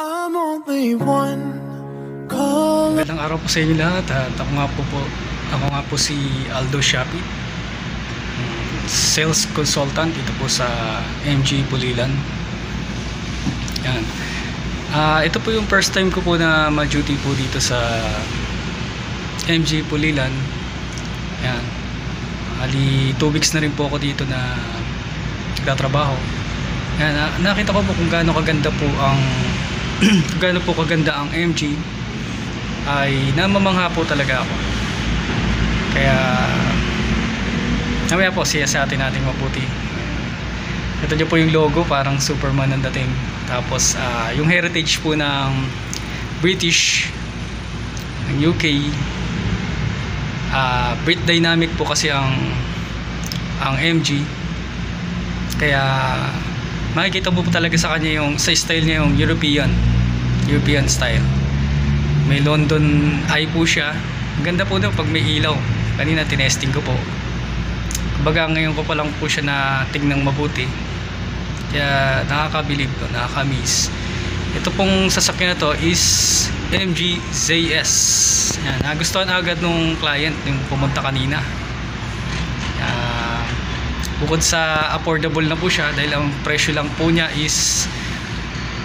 I'm only one call. Magandang araw po sa inyo lahat at ako nga po si Aldo Shapi, sales consultant dito po sa MG Pulilan. Yan. Ito po yung first time ko po na ma-duty po dito sa MG Pulilan. Yan. Ali 2 weeks na rin po ako dito na nagtatrabaho. Yan, nakita ko po kung gaano kaganda po ang gaano po kaganda ang MG. Ay namamangha po talaga ako. Kaya namaya po siya sa atin nating mabuti. Ito nyo po yung logo, parang Superman ang dating. Tapos yung heritage po ng British, ng UK, Brit Dynamic po kasi ang MG. Kaya makikita mo po talaga sa kanya yung sa style niya, yung European style. May London eye po siya. Ang ganda po daw pag may ilaw. Kanina tinesting ko po. Kumbaga ngayon ko pa lang po siya na tingnan mabuti. Kaya nakakabilib to, nakakamiss. Ito pong sasakyan na to is MG ZS. Yan, nagustuhan agad nung client yung pumunta kanina. Bukod sa affordable na po siya dahil ang presyo lang po niya is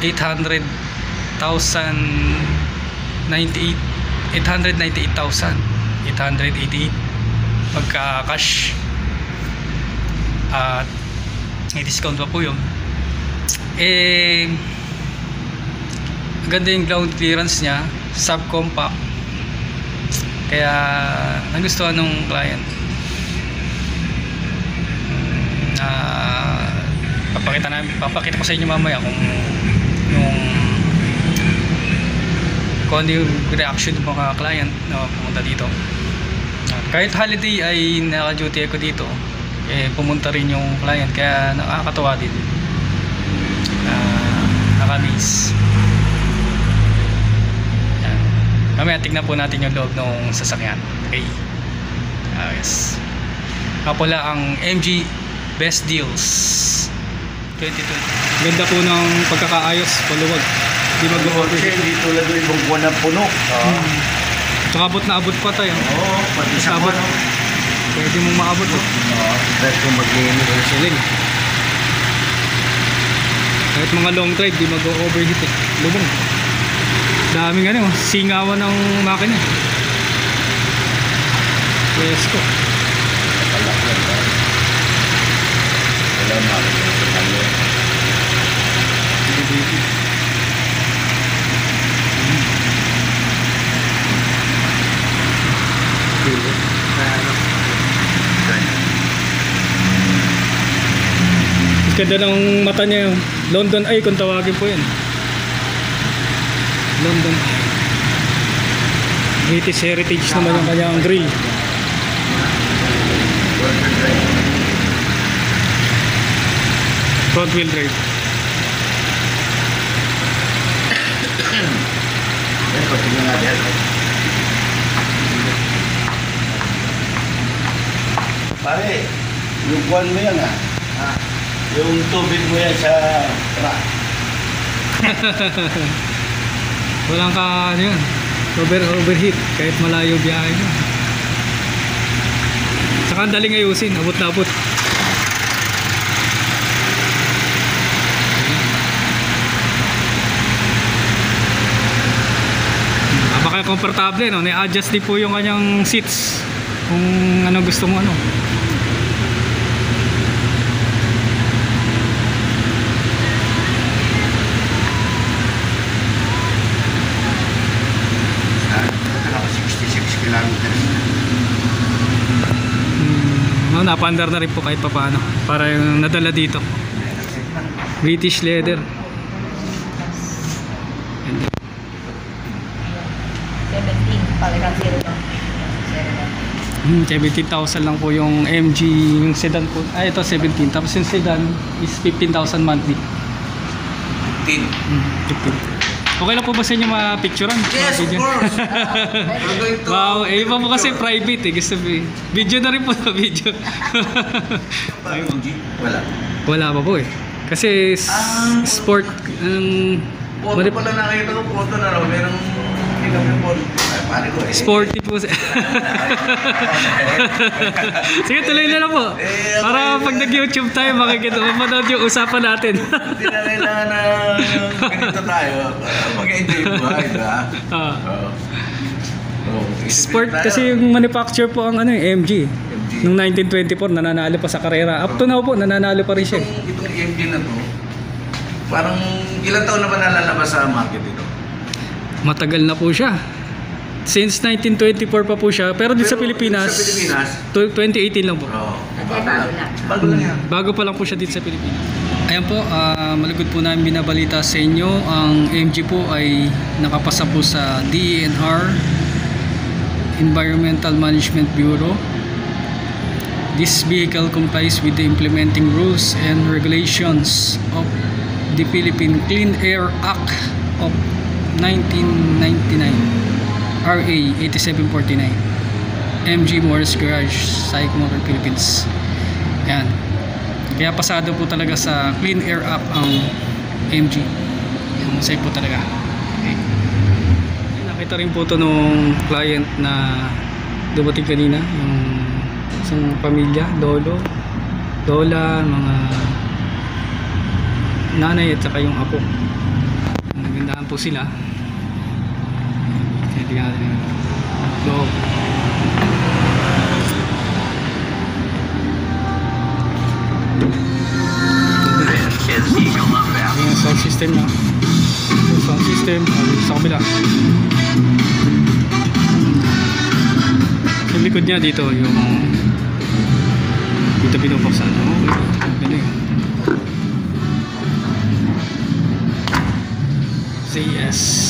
898,888 pagka cash at may discount pa po yun. Ganda yung ground clearance niya, subcompact, kaya nagustuhan ng client. Papakita ko sa inyo mamaya kung ano yung reaction ng mga client na pumunta dito. Kahit holiday ay naka-duty ako dito, pumunta rin yung client, kaya nakakatawa din. Nakamiss. Mamaya tignan po natin yung loob ng sasakyan. Okay. Yes. Kapula ang MG Best Deals 2020. Ganda po ng pagkakaayos, paluwag. Di mag-order. Hindi tulad ng ibang buwan ng puno. Tsaka abot na abot pa tayo. Oo, pati sa buwan. Pwede mong maabot. Kahit kung mag-insulin. Kahit mga long drive, di mag-overheat eh. Lubong. Daming ano, singawan ng makina. Yes ko. Wala makikita sa kanya. Ganda ng mata niya yung London Eye kung tawagin po yun. London Eye. British heritage naman yung kanyang grill. Front wheel drive. Yan, patingin natin. Pare, yung kuwan mo yan yung tubig mo yan sa truck. Walang ano yun, overheat kahit malayo biyahe mo. Saka ang daling ayusin, abot na abot. Baka komportable, no? Ni-adjust din po yung kanyang seats kung ano gusto mo ano. Napandar na rin po kahit pa paano para yung nadala dito. British leather. 17 palikan 17,000 lang po yung MG, yung sedan po. Ito 17, tapos yung sedan is 15,000 monthly. 15. Okay lang po ba sa inyo ma-picturean? Yes, of course. Wow, iba po kasi private eh. Gusto video na rin po na video. Wala. Wala pa po eh. Kasi sport, Photo pala nakita ko, photo na raw. Merong pick-up yung phone. Ay, pare ko eh. Sporty po. Sige, tuloy na lang po. Para pag nag-YouTube tayo, makikita mapanood yung usapan natin. Hindi na kailangan na ganito tayo. Mag-enjoy yung buhay, diba? Sport kasi yung manufacture po ang MG. Noong 1924, nananalo pa sa karera. Up to now po, nananalo pa rin siya. Itong MG na to, parang ilang taon na ba nalalabas sa market ito? Matagal na po siya. Since 1924 pa po siya. Pero dito sa Pilipinas, 2018 lang po. Bago lang yan. Bago pa lang po siya dito sa Pilipinas. Ayan po, malugod po namin binabalita sa inyo. Ang MG po ay nakapasa po sa DENR, Environmental Management Bureau. This vehicle complies with the implementing rules and regulations of the Philippine Clean Air Act of 1999, RA 8749, MG Morris Garage, Psych Motor Philippines. Ayan. Kaya pasado po talaga sa Clean Air Act ang MG. Yung safe po talaga. Okay. Nakita rin po ito nung client na dumating kanina, yung isang pamilya, lola, mga nanay at saka yung apo. Nagandahan po sila. Tingnan natin yung loob. Yung sound system na. Yung sound system sa kabila. Yung likod niya dito, yung dito pinupaksan. Galing. ZS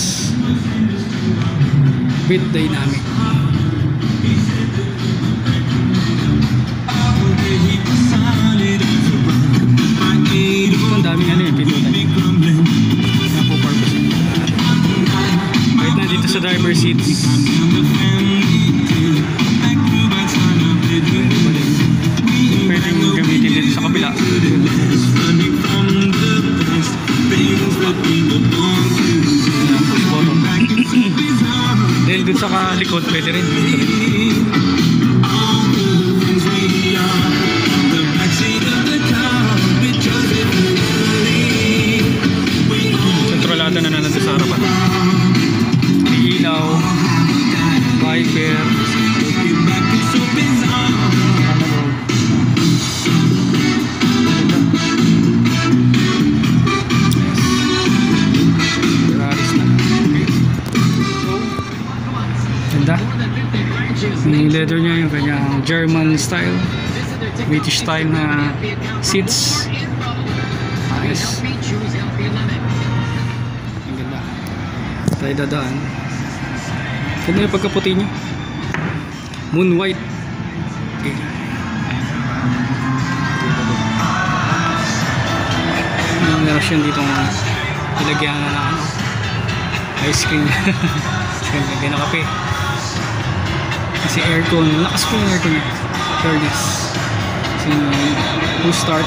with dynamic. Ang daming pindutan. Yan po purpose. Kahit na dito sa driver seats. Pwedeng gamitin dito sa kabila. Push button. Dahil dun sa kalikod pwede rin. Kontrolado na nandun sa harapan. Ilaw, wiper, yung leather niya, yung kanyang German style, British style na seats. Ayos. Ang ganda. Tayo dadaan. Ganda yung pagkaputi niya. Moon white. Okay. Meron siya dito ilagyan na ice cream. Lagyan na kape. Kasi aircon, lakas po yung aircon niya. Fairness. Kasi full start.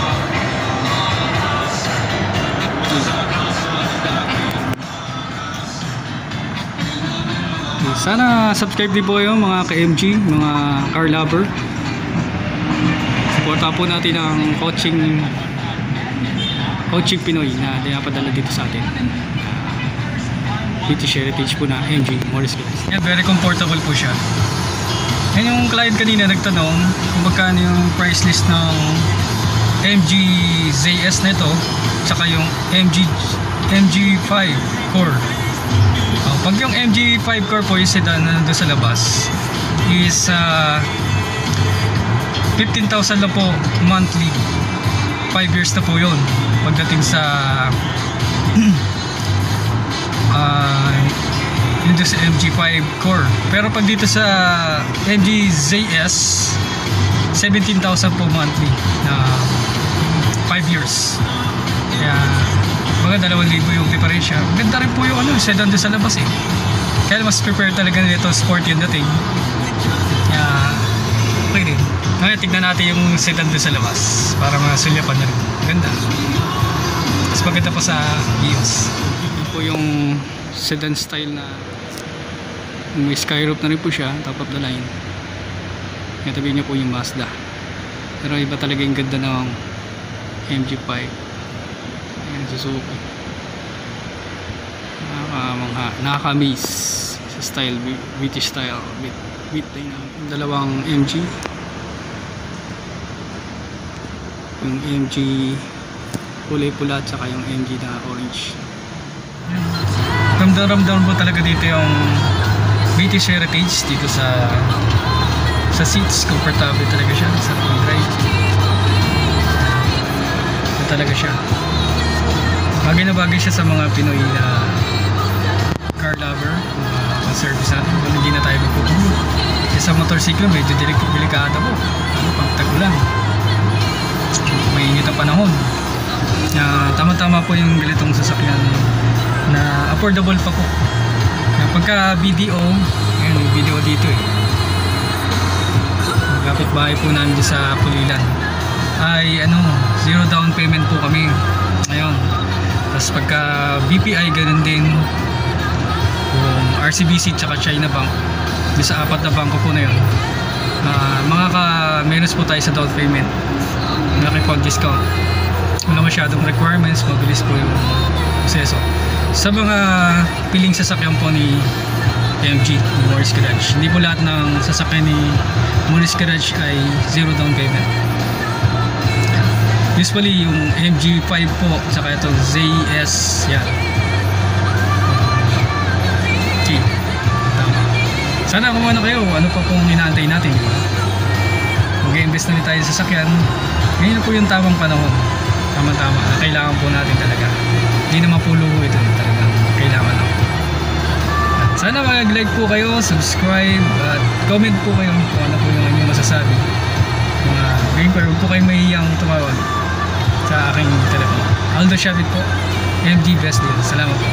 Sana subscribe din po kayo mga ka-MG, mga car lover. Supporta po natin ang coaching Pinoy na dinapadala dito sa atin. British Heritage po na MG Morris Garage. Yeah, very comfortable po siya. Yan yung client kanina nagtanong kung magkano yung price list ng MG ZS nito tsaka yung MG5 Core. Pag yung MG5 Core po yung sedan na nandun sa labas is 15,000 lang po monthly. 5 years na po yun pagdating sa dito sa MG5 Core. Pero pag dito sa MG ZS 17,000 po monthly na 5 years. Kaya mga 2,000 yung diferensya. Ganda rin po yung sedan doon sa labas eh. Kaya mas prepare talaga nito sport yung dating. Kaya okay din. Ngayon tignan natin yung sedan doon sa labas para masulyapan na rin. Ganda. Mas maganda pa sa EOS. Po po yung sedan style na may skyroof na rin po siya, top of the line. Katabi niya po yung Mazda. Pero iba talaga yung ganda ng MG5. Ayan, Suzuki. Nakaka-amaze sa style, British style, bit dynamic. Dalawang MG. Yung MG kulay pula at saka yung MG na orange. Ramdam po talaga dito yung British heritage dito sa seats. Comfortable talaga siya sa pag-drive. Ito talaga siya. Bagay na bagay siya sa mga Pinoy na car lover, mga service natin. Kung hindi na tayo magpupuno. Kasi sa motorsiklo medyo delikado po. Pag tagulan, mainit ang panahon. Tama-tama po yung ganitong sasakyan na affordable pa po. Pagka BDO, ayun, may BDO dito eh. Kapit bahay po namin sa Pulilan ay zero down payment po kami ngayon. Tapos pagka BPI, ganun din yung RCBC tsaka China Bank, yung sa 4 na bangko po na yun, menos po tayo sa down payment, malaki po discount, wala masyadong requirements, mabilis po yung proseso. Sa mga piling sasakyan po ni MG, Morris Garage, hindi po lahat ng sasakyan ni Morris Garage ay zero down payment. Usually yung MG5 po, saka itong ZS, yan. Okay, tama. Sana kung ano kayo, ano pa pong inaantay natin, di ba? Mag-invest na rin tayo sa sasakyan. Ngayon na po yung tamang panahon. Tama-tama, kailangan po natin talaga. Hindi naman po luho ito, talaga kailangan lang. Sana mag-like po kayo, subscribe, at comment po kayo kung ano po yung inyong masasabi. Ngayon po, huwag po kayo mahihiyang tumawag sa aking telepono. Aldo Shabit po, MG Best Deal. Salamat po.